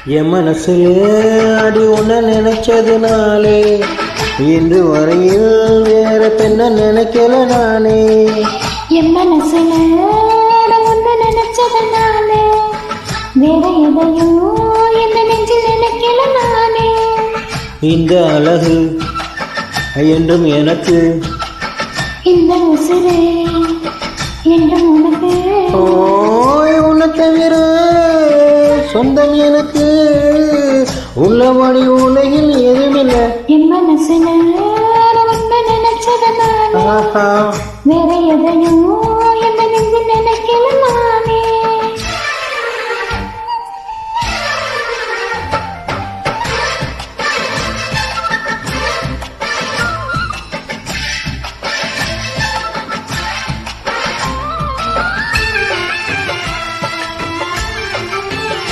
என் மனசுல அடி உன்ன நினைச்சதுனாலே இன்று வரையில் வேற பெண்ண நினைக்கல நானே. என் மனசுல ஒன்று நினைச்சதுனாலே வேற எதையும் எந்த நெஞ்சில் நினைக்கல நானே. இந்த அழகு என்றும் எனக்கு, இந்த உசுரே என்றும் உனக்கு. ஓய் உன்னை தவிர சொந்தம் எனக்கு உள்ளபடி உலகில் எதுவுமில்லை. என் மனசுல ஒன்று நினைச்சதுனாலே வேற எதையும் எந்த